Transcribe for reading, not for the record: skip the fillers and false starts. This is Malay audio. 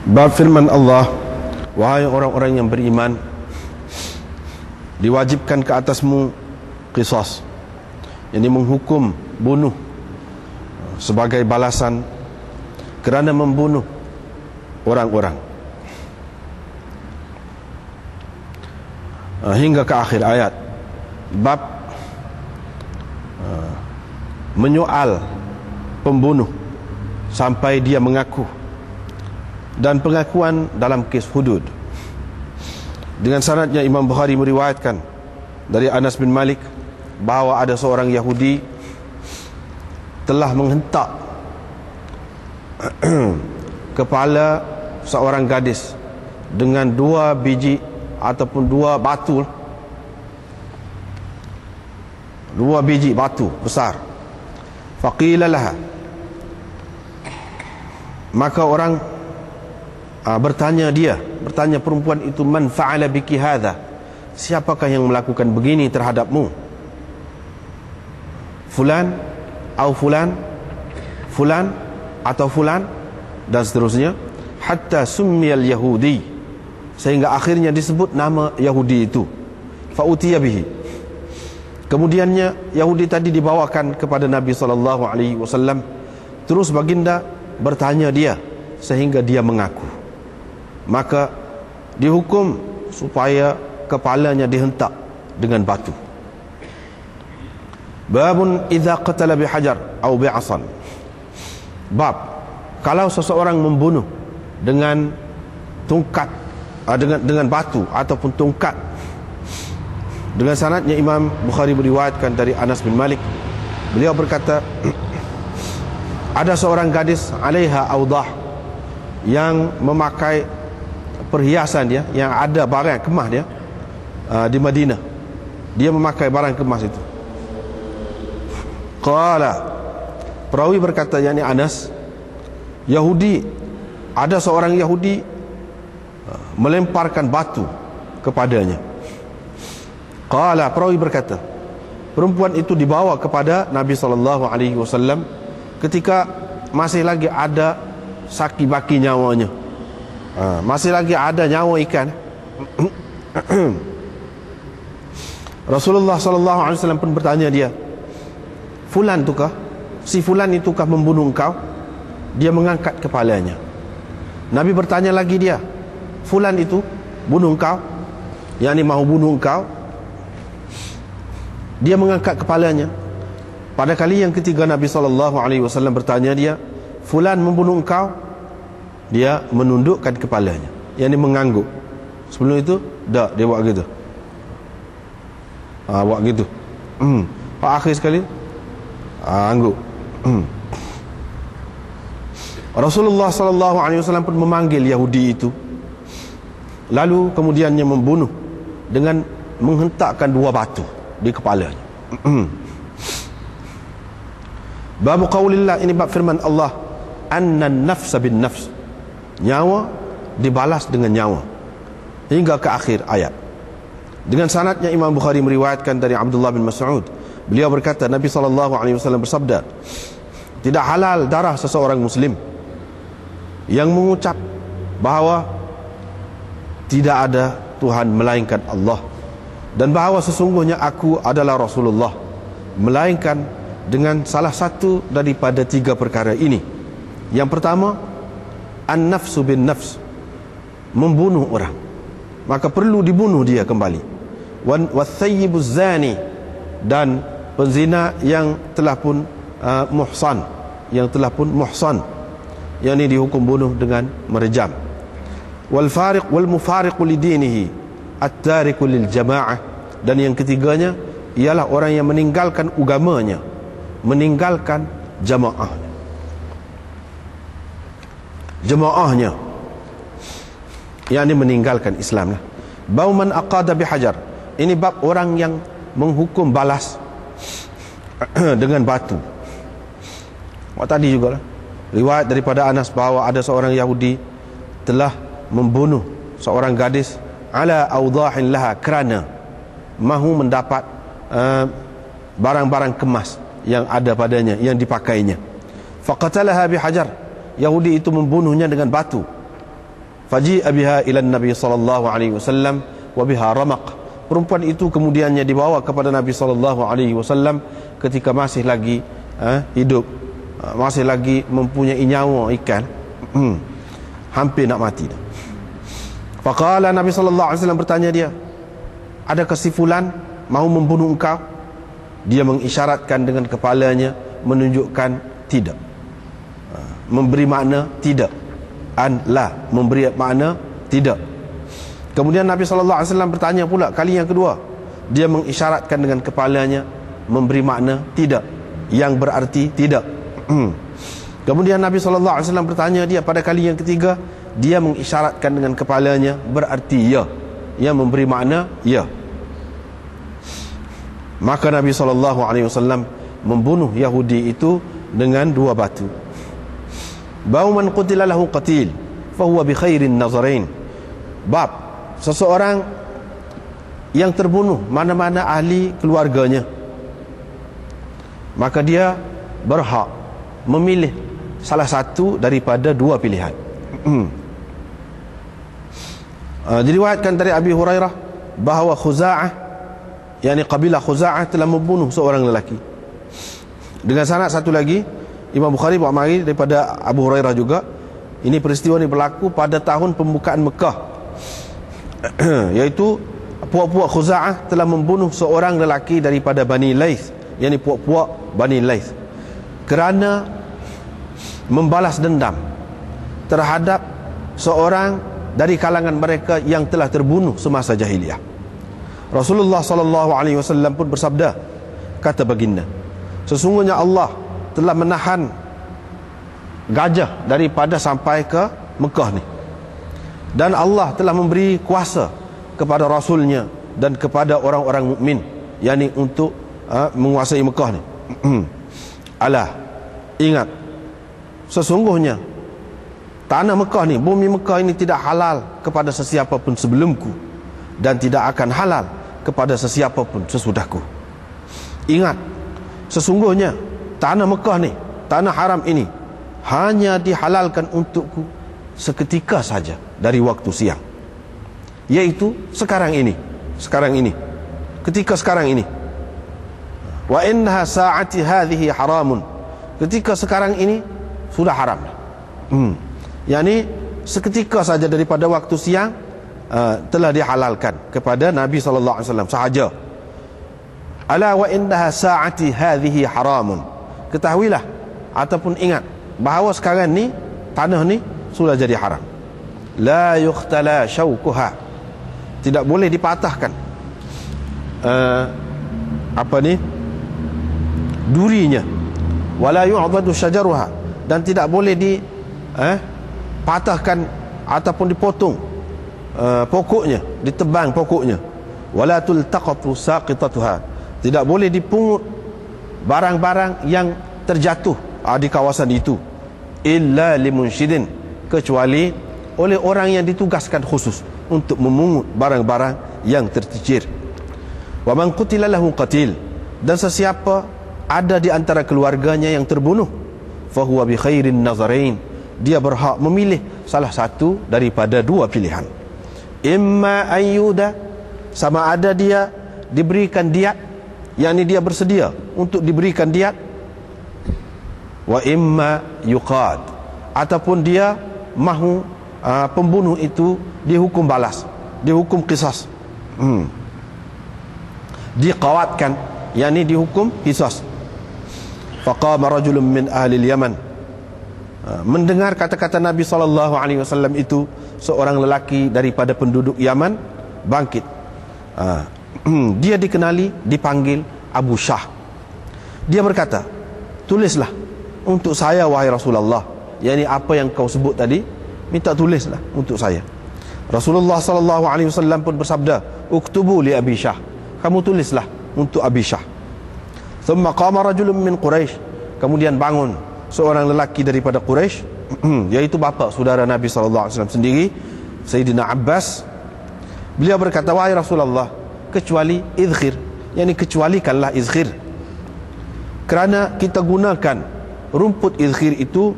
Bab firman Allah, wahai orang-orang yang beriman, diwajibkan ke atasmu qisas, yang menghukum bunuh sebagai balasan kerana membunuh orang-orang, hingga ke akhir ayat. Bab menyoal pembunuh sampai dia mengaku, dan pengakuan dalam kes hudud. Dengan sanadnya Imam Bukhari meriwayatkan dari Anas bin Malik bahawa ada seorang Yahudi telah menghentak kepala seorang gadis dengan 2 biji ataupun 2 batu, 2 biji batu besar. Faqila laha, maka orang bertanya perempuan itu, man fa'ala biki hadha, siapakah yang melakukan begini terhadapmu? Fulan atau fulan, fulan atau fulan, dan seterusnya, hatta summiyal yahudi, sehingga akhirnya disebut nama Yahudi itu. Fa'utiya bihi, kemudiannya Yahudi tadi dibawakan kepada Nabi SAW. Terus baginda bertanya dia sehingga dia mengaku, maka dihukum supaya kepalanya dihentak dengan batu. Babun idza qatala bihajar atau bi'asan. Bab kalau seseorang membunuh dengan tongkat, dengan batu ataupun tongkat. Dengan sanadnya Imam Bukhari meriwayatkan dari Anas bin Malik, beliau berkata, ada seorang gadis alaiha awdah, yang memakai perhiasan dia, yang ada barang kemas dia di Madinah. Dia memakai barang kemas itu. Qala, perawi berkata, yakni Anas, Yahudi, ada seorang Yahudi melemparkan batu kepadanya. Qala, perawi berkata, perempuan itu dibawa kepada Nabi SAW ketika masih lagi ada saki baki nyawanya, masih lagi ada nyawa ikan. Rasulullah SAW pun bertanya dia, fulan tukah, si fulan itukah membunuh engkau? Dia mengangkat kepalanya. Nabi bertanya lagi dia, fulan itu bunuh engkau, yakni mahu bunuh engkau? Dia mengangkat kepalanya. Pada kali yang ketiga Nabi SAW bertanya dia, fulan membunuh engkau? Dia menundukkan kepalanya, yakni mengangguk. Sebelum itu dah dia buat gitu, buat gitu. Pak akhir sekali angguk. Rasulullah SAW pun memanggil Yahudi itu, lalu kemudiannya membunuh dengan menghentakkan 2 batu di kepalanya. Bab qaulillah, ini bab firman Allah, anna nafsa bin nafs, nyawa dibalas dengan nyawa, hingga ke akhir ayat. Dengan sanadnya Imam Bukhari meriwayatkan dari Abdullah bin Mas'ud, beliau berkata, Nabi SAW bersabda, tidak halal darah seseorang muslim yang mengucap bahawa tidak ada Tuhan melainkan Allah, dan bahawa sesungguhnya aku adalah Rasulullah, melainkan dengan salah satu daripada 3 perkara ini. Yang pertama, an-nafsu bin nafs, membunuh orang, maka perlu dibunuh dia kembali. Wath-thayyibuz zani, dan penzina yang telah pun muhsan, yang ini dihukum bunuh dengan merejam. Wal fariq wal mufariqu lidinihi at-tariku lil jamaah, dan yang ketiganya ialah orang yang meninggalkan agamanya, meninggalkan jamaahnya, yakni meninggalkan Islam lah. Bau man aqada bihajar, ini bab orang yang menghukum balas dengan batu. Tadi juga lah riwayat daripada Anas bahawa ada seorang Yahudi telah membunuh seorang gadis ala awdahin laha, kerana mahu mendapat barang-barang kemas yang ada padanya, yang dipakainya. Faqatalaha bihajar, Yahudi itu membunuhnya dengan batu. Faji'a biha ila Nabi sallallahu alaihi wasallam wa biha ramaq. Perempuan itu kemudiannya dibawa kepada Nabi sallallahu alaihi wasallam ketika masih lagi hidup, masih lagi mempunyai nyawa ikan, hampir nak mati dah. Faqala, Nabi sallallahu alaihi wasallam bertanya dia, adakah si fulan mahu membunuh engkau? Dia mengisyaratkan dengan kepalanya, menunjukkan tidak, memberi makna tidak, la, memberi makna tidak. Kemudian Nabi sallallahu alaihi wasallam bertanya pula kali yang kedua. Dia mengisyaratkan dengan kepalanya, memberi makna tidak, yang berarti tidak. Kemudian Nabi sallallahu alaihi wasallam bertanya dia pada kali yang ketiga. Dia mengisyaratkan dengan kepalanya, berarti ya, yang memberi makna ya. Maka Nabi sallallahu alaihi wasallam membunuh Yahudi itu dengan 2 batu. Bau man qutila lahu qatil fa huwa bi khairin nazarain. Bab seseorang yang terbunuh mana-mana ahli keluarganya, maka dia berhak memilih salah satu daripada 2 pilihan. Diriwayatkan dari Abi Hurairah bahawa Khuza'ah, yakni kabilah Khuza'ah, telah membunuh seorang lelaki. Dengan sanad satu lagi, Imam Bukhari bawa mari daripada Abu Hurairah juga. Ini peristiwa ini berlaku pada tahun pembukaan Mekah, iaitu puak-puak Khuza'ah telah membunuh seorang lelaki daripada Bani Laith, yakni puak-puak Bani Laith, kerana membalas dendam terhadap seorang dari kalangan mereka yang telah terbunuh semasa jahiliyah. Rasulullah sallallahu alaihi wasallam pun bersabda, kata baginda, sesungguhnya Allah telah menahan gajah daripada sampai ke Mekah ni, dan Allah telah memberi kuasa kepada Rasulnya dan kepada orang-orang mukmin, yakni untuk menguasai Mekah ni. Alah, ingat, sesungguhnya tanah Mekah ni, bumi Mekah ini tidak halal kepada sesiapa pun sebelumku, dan tidak akan halal kepada sesiapa pun sesudahku. Ingat, sesungguhnya tanah Mekah ni, tanah haram ini, hanya dihalalkan untukku seketika saja dari waktu siang, yaitu sekarang ini, ketika sekarang ini. Wa innaha sa'ati hadhihi haramun, ketika sekarang ini sudah haram. Yani seketika saja daripada waktu siang telah dihalalkan kepada Nabi sallallahu alaihi wasallam sahaja. Ala wa innaha sa'ati hadhihi haramun, ketahuilah ataupun ingat bahawa sekarang ni tanah ni sudah jadi haram. La yukhtala syaukuha, tidak boleh dipatahkan durinya. Wala yu'dadu syajaruha, dan tidak boleh patahkan ataupun dipotong pokoknya, ditebang pokoknya. Wala tultaqatu saqitatuha, tidak boleh dipungut barang-barang yang terjatuh di kawasan itu, illa limunshidin, kecuali oleh orang yang ditugaskan khusus untuk memungut barang-barang yang tercicir. Wa man qutila lahu qatil, dan sesiapa ada di antara keluarganya yang terbunuh, fahuwa bi khairin nazarain, dia berhak memilih salah satu daripada 2 pilihan. Imma ayyuda, sama ada dia diberikan diat, yakni dia bersedia untuk diberikan diat. Wa imma yuqad, ataupun dia mahu pembunuh itu dihukum balas, dihukum qisas, diqawatkan, yakni dihukum qisas. Faqama rajulun min ahli al-Yaman, mendengar kata-kata Nabi SAW itu, seorang lelaki daripada penduduk Yaman bangkit. Dia dikenali, dipanggil Abu Shah. Dia berkata, tulislah untuk saya wahai Rasulullah, yakni apa yang kau sebut tadi, minta tulislah untuk saya. Rasulullah SAW pun bersabda, uktubu li Abi Shah, kamu tulislah untuk Abi Shah. Thumma qama rajulun min Quraisy, kemudian bangun seorang lelaki daripada Quraisy, yaitu bapa saudara Nabi SAW sendiri, Sayyidina Abbas. Beliau berkata, wahai Rasulullah, kecuali izkhir, yakni kecualikanlah izkhir, kerana kita gunakan rumput izkhir itu